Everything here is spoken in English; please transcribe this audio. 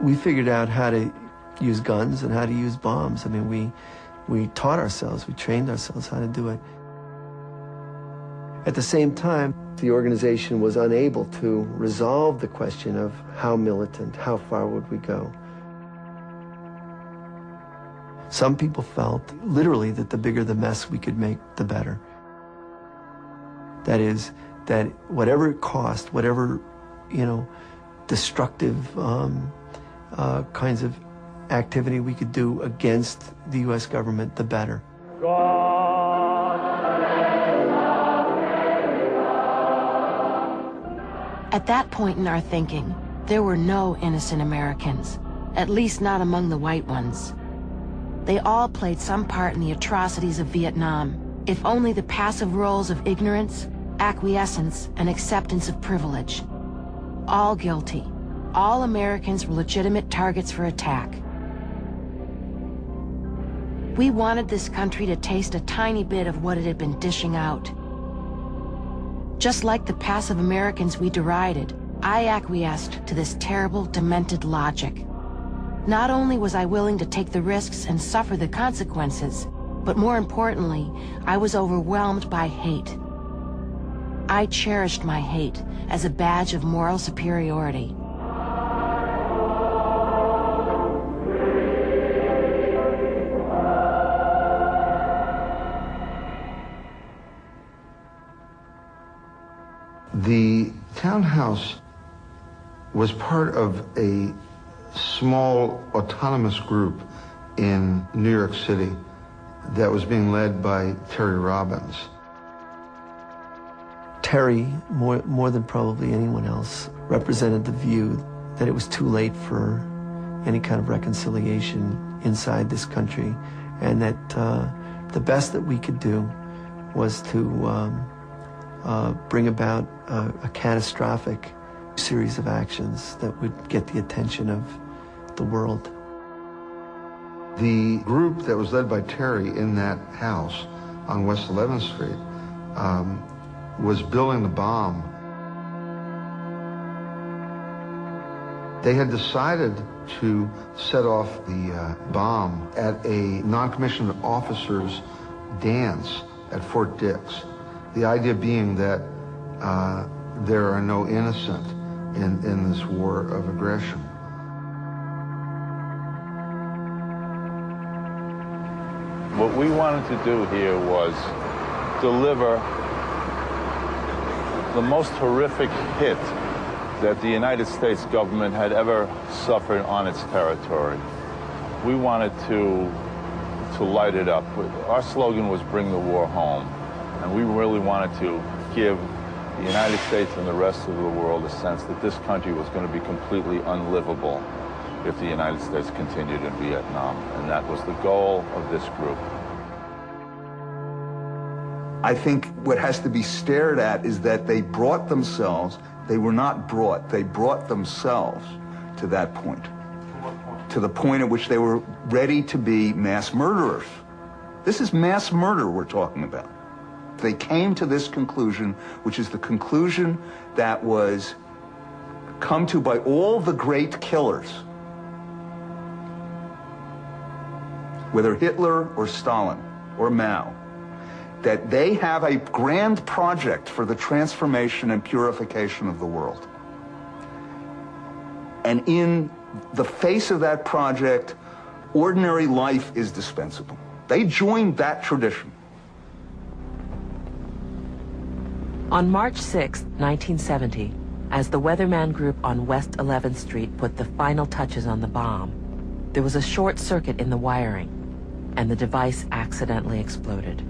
We figured out how to use guns and how to use bombs. I mean, we taught ourselves, we trained ourselves how to do it. At the same time, the organization was unable to resolve the question of how militant, how far would we go. Some people felt, literally, that the bigger the mess we could make, the better. That is, that whatever it cost, whatever, destructive kinds of activity we could do against the U.S. government, the better. At that point in our thinking, there were no innocent Americans, at least not among the white ones. They all played some part in the atrocities of Vietnam, if only the passive roles of ignorance, acquiescence, and acceptance of privilege. All guilty. All Americans were legitimate targets for attack. We wanted this country to taste a tiny bit of what it had been dishing out. Just like the passive Americans we derided, I acquiesced to this terrible, demented logic. Not only was I willing to take the risks and suffer the consequences, but more importantly, I was overwhelmed by hate. I cherished my hate as a badge of moral superiority. The townhouse was part of a small autonomous group in New York City that was being led by Terry Robbins. Terry, more than probably anyone else, represented the view that it was too late for any kind of reconciliation inside this country, and that the best that we could do was to bring about a catastrophic series of actions that would get the attention of the world. The group that was led by Terry in that house on West 11th Street was building the bomb. They had decided to set off the bomb at a non-commissioned officer's dance at Fort Dix. The idea being that there are no innocent in this war of aggression. What we wanted to do here was deliver the most horrific hit that the United States government had ever suffered on its territory. We wanted to light it up. Our slogan was "Bring the war home." And we really wanted to give the United States and the rest of the world a sense that this country was going to be completely unlivable if the United States continued in Vietnam. And that was the goal of this group. I think what has to be stared at is that they brought themselves, they were not brought, they brought themselves to that point. To the point at which they were ready to be mass murderers. This is mass murder we're talking about. They came to this conclusion, which is the conclusion that was come to by all the great killers, whether Hitler or Stalin or Mao, that they have a grand project for the transformation and purification of the world. And in the face of that project, ordinary life is dispensable. They joined that tradition. On March 6, 1970, as the Weatherman Group on West 11th Street put the final touches on the bomb, there was a short circuit in the wiring, and the device accidentally exploded.